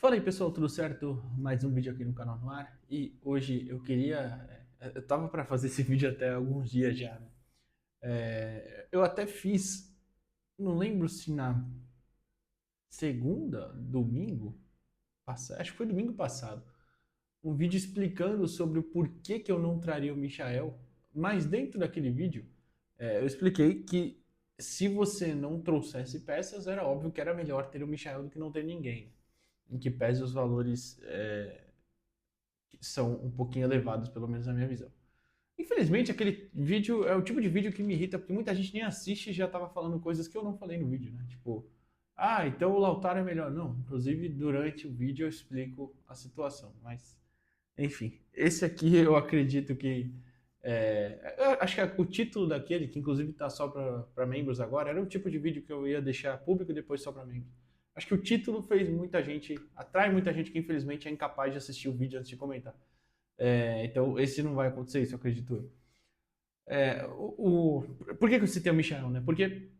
Fala aí pessoal, tudo certo? Mais um vídeo aqui no canal no ar. E hoje eu queria. Eu tava para fazer esse vídeo até alguns dias já, né? Eu até fiz, não lembro se na segunda, domingo, acho que foi domingo passado, um vídeo explicando sobre o porquê que eu não traria o Michael. Mas dentro daquele vídeo, eu expliquei que se você não trouxesse peças, era óbvio que era melhor ter o Michael do que não ter ninguém. Em que pese os valores são um pouquinho elevados, pelo menos na minha visão. Infelizmente, aquele vídeo é o tipo de vídeo que me irrita, porque muita gente nem assiste e já tava falando coisas que eu não falei no vídeo, né? Tipo, então o Lautaro é melhor. Não, inclusive durante o vídeo eu explico a situação, mas enfim, esse aqui eu acredito que. Eu acho que o título daquele, que inclusive está só para membros agora, era um tipo de vídeo que eu ia deixar público e depois só para membros. Acho que o título fez muita gente, atrai muita gente que infelizmente é incapaz de assistir o vídeo antes de comentar. Então esse não vai acontecer, isso eu acredito eu. Por que eu citei o Michel, né? Porque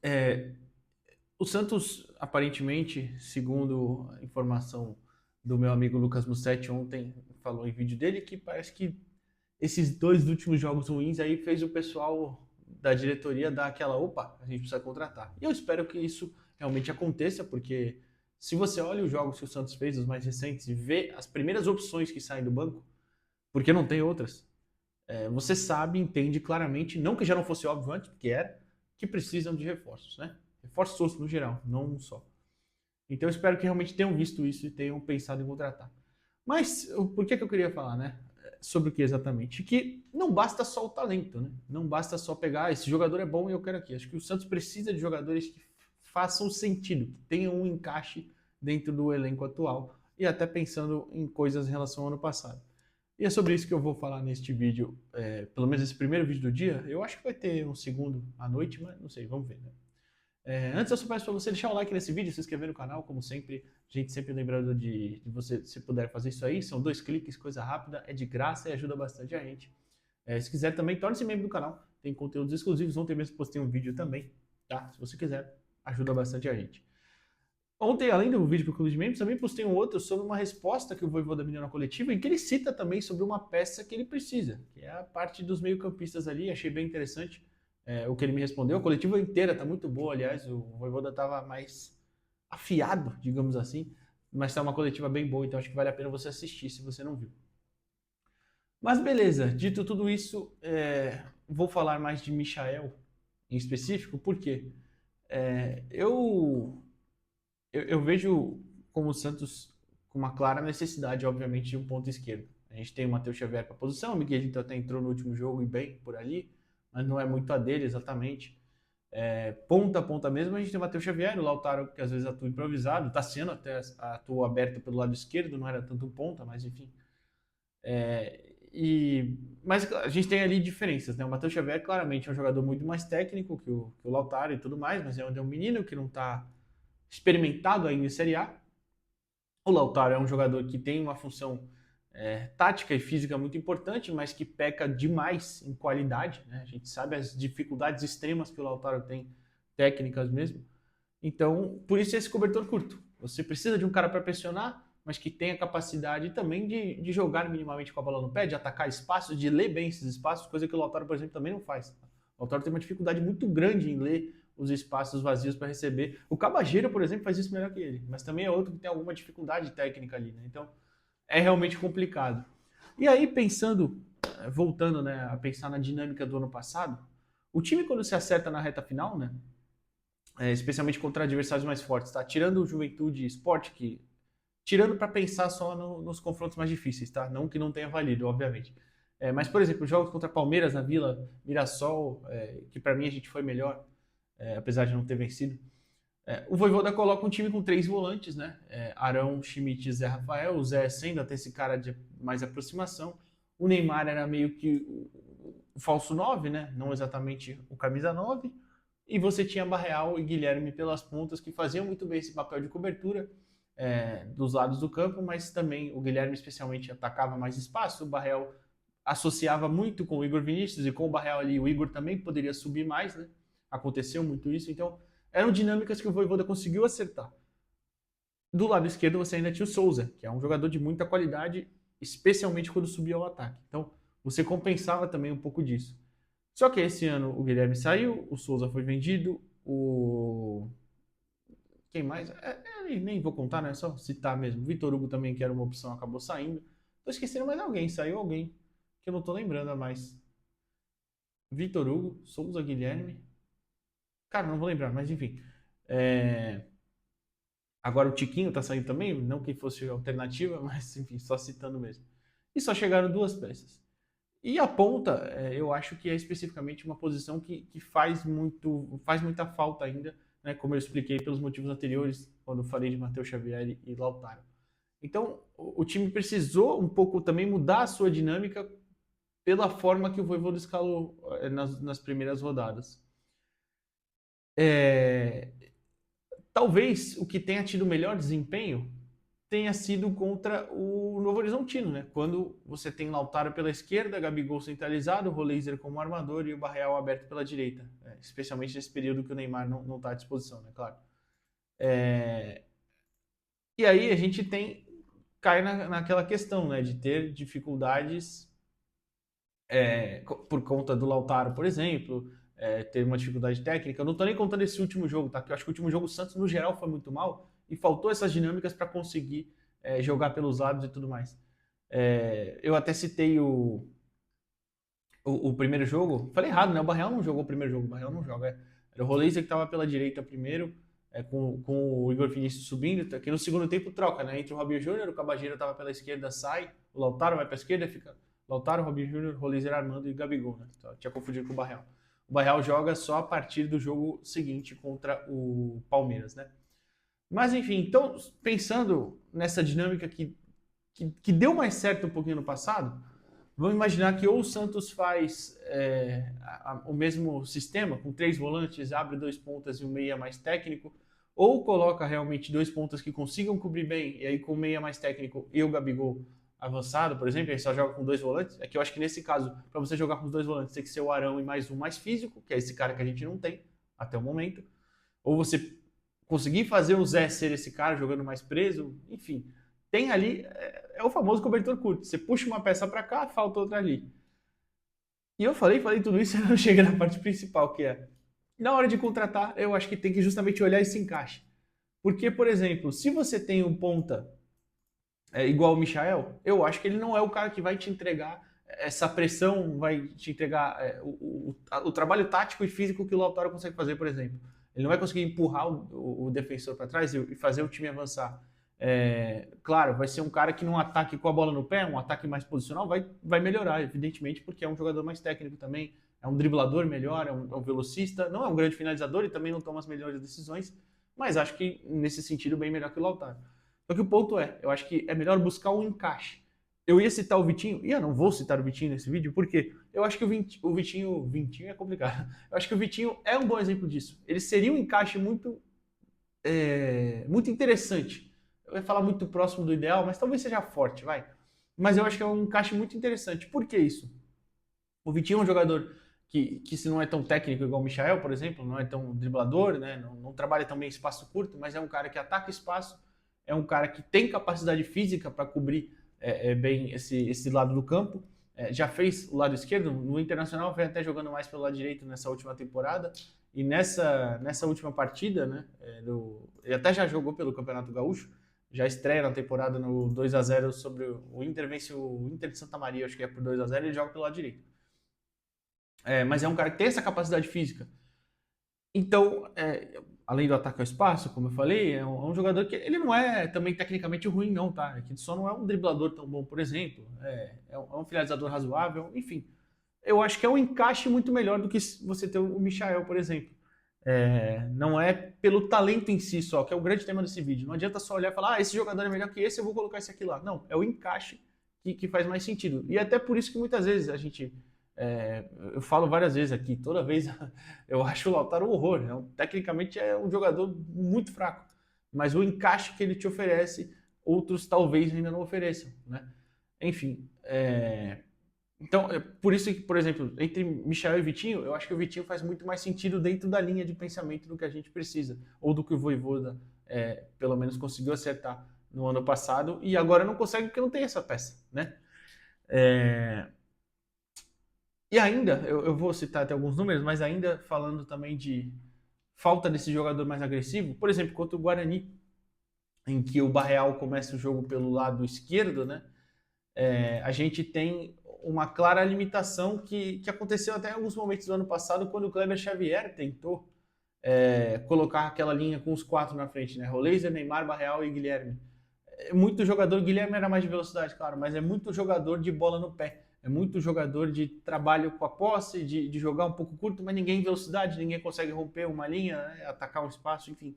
é, o Santos, aparentemente, segundo a informação do meu amigo Lucas Mussetti ontem, falou em vídeo dele que parece que esses dois últimos jogos ruins aí fez o pessoal da diretoria dar aquela, opa, a gente precisa contratar. E eu espero que isso realmente aconteça, porque se você olha os jogos que o Santos fez, os mais recentes, e vê as primeiras opções que saem do banco, porque não tem outras, você sabe, entende claramente, não que já não fosse óbvio antes, porque era, que precisam de reforços, né? Reforços no geral, não um só. Então eu espero que realmente tenham visto isso e tenham pensado em contratar. Mas por que eu queria falar, né? Sobre o que exatamente? Que não basta só o talento, né? Não basta só pegar, esse jogador é bom e eu quero aqui. Acho que o Santos precisa de jogadores que façam sentido, que tenham um encaixe dentro do elenco atual e até pensando em coisas em relação ao ano passado. E é sobre isso que eu vou falar neste vídeo, pelo menos esse primeiro vídeo do dia. Eu acho que vai ter um segundo à noite, mas não sei, vamos ver, né? Antes eu só peço para você deixar o like nesse vídeo, se inscrever no canal, como sempre. A gente sempre lembrando de você, se puder fazer isso aí. São 2 cliques, coisa rápida, é de graça e ajuda bastante a gente. Se quiser também, torne-se membro do canal. Tem conteúdos exclusivos. Ontem mesmo postei um vídeo também, tá? Se você quiser, ajuda bastante a gente. Ontem, além do vídeo para o Clube de Membros, também postei um outro sobre uma resposta que o Vojvoda me deu na coletiva, em que ele cita também sobre uma peça que ele precisa, que é a parte dos meio-campistas ali. Achei bem interessante o que ele me respondeu. A coletiva inteira tá muito boa, aliás, o Vojvoda estava mais afiado, digamos assim, mas tá uma coletiva bem boa, então acho que vale a pena você assistir se você não viu. Mas beleza, dito tudo isso, vou falar mais de Michael em específico, porque é, eu eu vejo como o Santos com uma clara necessidade, obviamente, de um ponto esquerdo. A gente tem o Matheus Xavier para a posição, o Miguelito até entrou no último jogo e bem por ali, mas não é muito a dele exatamente. Ponta a ponta mesmo, a gente tem o Matheus Xavier, o Lautaro, que às vezes atua improvisado, tá sendo até atua aberto pelo lado esquerdo, não era tanto ponta, mas enfim. Mas a gente tem ali diferenças, né? O Matheus Xavier claramente é um jogador muito mais técnico que o Lautaro e tudo mais, mas é um menino que não está experimentado ainda em Série A. O Lautaro é um jogador que tem uma função tática e física muito importante, mas que peca demais em qualidade, né? A gente sabe as dificuldades extremas que o Lautaro tem, técnicas mesmo. Então, por isso esse cobertor curto. Você precisa de um cara para pressionar, mas que tenha capacidade também de jogar minimamente com a bola no pé, de atacar espaços, de ler bem esses espaços, coisa que o Lautaro, por exemplo, também não faz. O Lautaro tem uma dificuldade muito grande em ler os espaços vazios para receber. O Cabageiro, por exemplo, faz isso melhor que ele, mas também é outro que tem alguma dificuldade técnica ali, né? Então, é realmente complicado. E aí, pensando, voltando, né, a pensar na dinâmica do ano passado, o time quando se acerta na reta final, né, especialmente contra adversários mais fortes, tá? Tirando o Juventude Sport, que tirando para pensar só nos confrontos mais difíceis, tá? Não que não tenha valido, obviamente. Mas, por exemplo, jogos contra Palmeiras na Vila, Mirassol, que para mim a gente foi melhor, apesar de não ter vencido. O Voivoda coloca um time com 3 volantes, né? Arão, Schmidt e Zé Rafael. O Zé sendo até esse cara de mais aproximação. O Neymar era meio que o falso 9, né? Não exatamente o camisa 9. E você tinha Barreal e Guilherme pelas pontas que faziam muito bem esse papel de cobertura dos lados do campo, mas também o Guilherme especialmente atacava mais espaço, o Barreal associava muito com o Igor Vinícius e com o Barreal ali o Igor também poderia subir mais, né? Aconteceu muito isso, então eram dinâmicas que o Voivoda conseguiu acertar. Do lado esquerdo você ainda tinha o Souza, que é um jogador de muita qualidade, especialmente quando subia ao ataque. Então, você compensava também um pouco disso. Só que esse ano o Guilherme saiu, o Souza foi vendido, o... Quem mais? Nem vou contar, né? Só citar mesmo. Vitor Hugo também, que era uma opção, acabou saindo. Tô esquecendo mais alguém, saiu alguém, que eu não tô lembrando a mais. Vitor Hugo, Souza, Guilherme. Cara, não vou lembrar, mas enfim. É... Agora o Tiquinho tá saindo também, não que fosse alternativa, mas enfim, só citando mesmo. E só chegaram duas peças. E a ponta, eu acho que é especificamente uma posição que faz muita falta ainda, né, como eu expliquei pelos motivos anteriores, quando eu falei de Matheus Xavier e Lautaro. Então, o time precisou um pouco também mudar a sua dinâmica pela forma que o Vojvoda escalou nas primeiras rodadas. É, talvez o que tenha tido melhor desempenho tenha sido contra o Novo Horizontino, né? Quando você tem Lautaro pela esquerda, Gabigol centralizado, o Roleiser como armador e o Barreal aberto pela direita, especialmente nesse período que o Neymar não está à disposição, né? Claro. E aí a gente cai naquela questão, né? De ter dificuldades por conta do Lautaro, por exemplo, ter uma dificuldade técnica. Eu não estou nem contando esse último jogo, tá? Porque eu acho que o último jogo o Santos, no geral, foi muito mal e faltou essas dinâmicas para conseguir jogar pelos lados e tudo mais. Eu até citei o primeiro jogo. Falei errado, né? O Barreal não jogou o primeiro jogo. O Barreal não joga. Era o Roleza que estava pela direita primeiro, com o Igor Vinícius subindo. Que no segundo tempo troca, né? Entre o Robinho Júnior, o Cabageiro estava pela esquerda, sai. O Lautaro vai para a esquerda, fica Lautaro, Robinho Júnior, Roleza, Armando e Gabigol, né? Então, tinha confundido com o Barreal. O Barreal joga só a partir do jogo seguinte contra o Palmeiras, né? Mas enfim, então, pensando nessa dinâmica que deu mais certo um pouquinho no passado, vamos imaginar que ou o Santos faz o mesmo sistema, com 3 volantes, abre 2 pontas e um meia mais técnico, ou coloca realmente 2 pontas que consigam cobrir bem, e aí com o meia mais técnico e o Gabigol avançado, por exemplo, aí só joga com 2 volantes. É que eu acho que nesse caso, para você jogar com os 2 volantes, tem que ser o Arão e mais um mais físico, que é esse cara que a gente não tem até o momento. Ou você conseguir fazer o Zé ser esse cara jogando mais preso, enfim. Tem ali, é o famoso cobertor curto. Você puxa uma peça para cá, falta outra ali. E eu falei tudo isso e não chega na parte principal, que é, na hora de contratar, eu acho que tem que justamente olhar esse encaixe. Porque, por exemplo, se você tem um ponta igual o Michael, eu acho que ele não é o cara que vai te entregar essa pressão, vai te entregar o trabalho tático e físico que o Lautaro consegue fazer, por exemplo. Ele não vai conseguir empurrar o defensor para trás e fazer o time avançar. Claro, vai ser um cara que num ataque com a bola no pé, um ataque mais posicional, vai melhorar, evidentemente, porque é um jogador mais técnico também, é um driblador melhor, é um velocista, não é um grande finalizador e também não toma as melhores decisões, mas acho que nesse sentido bem melhor que o Lautaro. Só que o ponto eu acho que é melhor buscar um encaixe. Eu ia citar o Vitinho, e eu não vou citar o Vitinho nesse vídeo, porque eu acho que o Vitinho é complicado. Eu acho que o Vitinho é um bom exemplo disso. Ele seria um encaixe muito interessante. Eu ia falar muito próximo do ideal, mas talvez seja forte, vai. Mas eu acho que é um encaixe muito interessante. Por que isso? O Vitinho é um jogador que se não é tão técnico igual o Michael, por exemplo, não é tão driblador, né? Não trabalha tão bem espaço curto, mas é um cara que ataca espaço, é um cara que tem capacidade física para cobrir bem esse lado do campo. Já fez o lado esquerdo, no Internacional vem até jogando mais pelo lado direito nessa última temporada. E nessa última partida, né, ele até já jogou pelo Campeonato Gaúcho, já estreia na temporada no 2-0 sobre o Inter, vence o Inter de Santa Maria, acho que é por 2-0, ele joga pelo lado direito. Mas é um cara que tem essa capacidade física. Então, além do ataque ao espaço, como eu falei, é um jogador que ele não é também tecnicamente ruim, não, tá? É que ele só não é um driblador tão bom, por exemplo. É um finalizador razoável, enfim. Eu acho que é um encaixe muito melhor do que você ter o Michael, por exemplo. Não é pelo talento em si só, que é o grande tema desse vídeo. Não adianta só olhar e falar, esse jogador é melhor que esse, eu vou colocar esse aqui lá. Não, é o encaixe que faz mais sentido. E até por isso que muitas vezes a gente eu falo várias vezes aqui, toda vez eu acho o Lautaro um horror. Tecnicamente é um jogador muito fraco, mas o encaixe que ele te oferece, outros talvez ainda não ofereçam, né? Enfim, Então, por isso que, por exemplo, entre Michael e Vitinho, eu acho que o Vitinho faz muito mais sentido dentro da linha de pensamento do que a gente precisa, ou do que o Vojvoda, pelo menos, conseguiu acertar no ano passado, e agora não consegue porque não tem essa peça, né? E ainda, eu vou citar até alguns números, mas ainda falando também de falta desse jogador mais agressivo, por exemplo, contra o Guarani, em que o Barreal começa o jogo pelo lado esquerdo, né? A gente tem uma clara limitação que aconteceu até em alguns momentos do ano passado, quando o Kleber Xavier tentou colocar aquela linha com os 4 na frente, né? Roleiser, Neymar, Barreal e Guilherme. Muito jogador, Guilherme era mais de velocidade, claro, mas é muito jogador de bola no pé. É muito jogador de trabalho com a posse, de jogar um pouco curto, mas ninguém em velocidade, ninguém consegue romper uma linha, né? Atacar um espaço, enfim.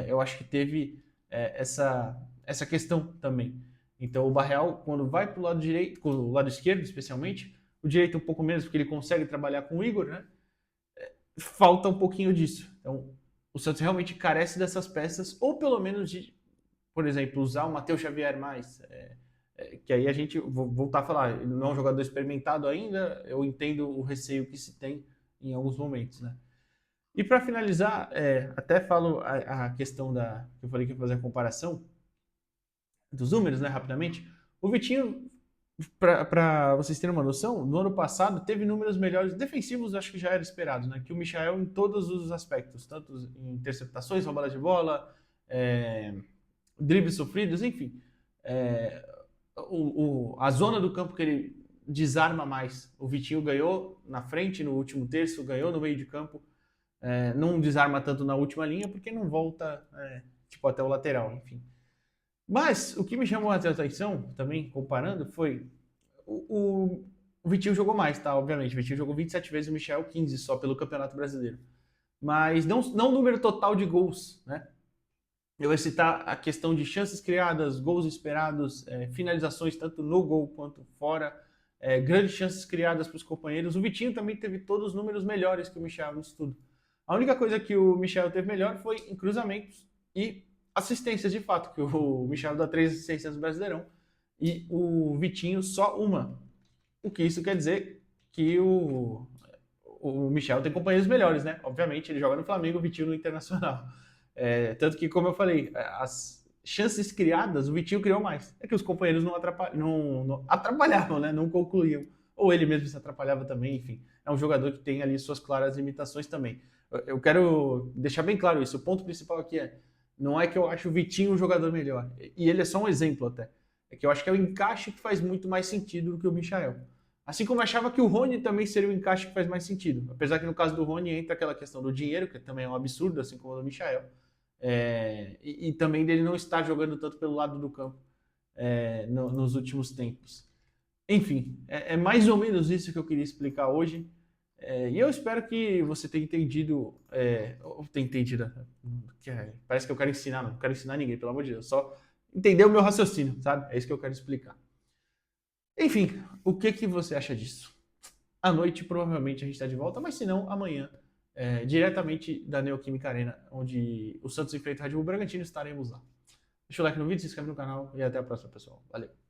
Eu acho que teve essa questão também. Então o Barreal, quando vai para o lado direito, com o lado esquerdo especialmente, o direito um pouco menos, porque ele consegue trabalhar com o Igor, né? Falta um pouquinho disso. Então o Santos realmente carece dessas peças, ou pelo menos de, por exemplo, usar o Matheus Xavier mais. Que aí a gente, vou voltar a falar, ele não é um jogador experimentado ainda, eu entendo o receio que se tem em alguns momentos, né? E para finalizar, até falo a questão que eu falei que ia fazer a comparação dos números, né, rapidamente. O Vitinho, para vocês terem uma noção, no ano passado teve números melhores defensivos, acho que já era esperado, né? Que o Michael em todos os aspectos, tanto em interceptações, roubadas de bola, dribles sofridos, enfim. A zona do campo que ele desarma mais, o Vitinho ganhou na frente, no último terço, ganhou no meio de campo. Não desarma tanto na última linha porque não volta tipo até o lateral, enfim. Mas o que me chamou a atenção, também comparando, foi o Vitinho jogou mais, tá? Obviamente, o Vitinho jogou 27 vezes, o Michel 15 só pelo Campeonato Brasileiro. Mas não o número total de gols, né? Eu vou citar a questão de chances criadas, gols esperados, finalizações tanto no gol quanto fora, grandes chances criadas para os companheiros. O Vitinho também teve todos os números melhores que o Michel no estudo. A única coisa que o Michel teve melhor foi em cruzamentos e assistências de fato, que o Michel dá 3 assistências no Brasileirão e o Vitinho só uma. O que isso quer dizer que o Michel tem companheiros melhores, né? Obviamente, ele joga no Flamengo, o Vitinho no Internacional. Tanto que, como eu falei, as chances criadas, o Vitinho criou mais. É que os companheiros não atrapalhavam, né? Não concluíam. Ou ele mesmo se atrapalhava também, enfim. É um jogador que tem ali suas claras limitações também. Eu quero deixar bem claro isso. O ponto principal aqui não é que eu acho o Vitinho um jogador melhor. E ele é só um exemplo até. É que eu acho que é o encaixe que faz muito mais sentido do que o Michael. Assim como eu achava que o Rony também seria o encaixe que faz mais sentido. Apesar que no caso do Rony entra aquela questão do dinheiro, que também é um absurdo, assim como o do Michael. E também dele não estar jogando tanto pelo lado do campo nos últimos tempos. Enfim, é mais ou menos isso que eu queria explicar hoje. E eu espero que você tenha entendido. Ou tenha entendido. Parece que eu quero ensinar, não quero ensinar ninguém, pelo amor de Deus. Só entender o meu raciocínio, sabe? É isso que eu quero explicar. Enfim, o que você acha disso? À noite, provavelmente, a gente está de volta, mas se não, amanhã, diretamente da Neoquímica Arena, onde o Santos enfrenta o Red Bull Bragantino, estaremos lá. Deixa o like no vídeo, se inscreve no canal e até a próxima, pessoal. Valeu!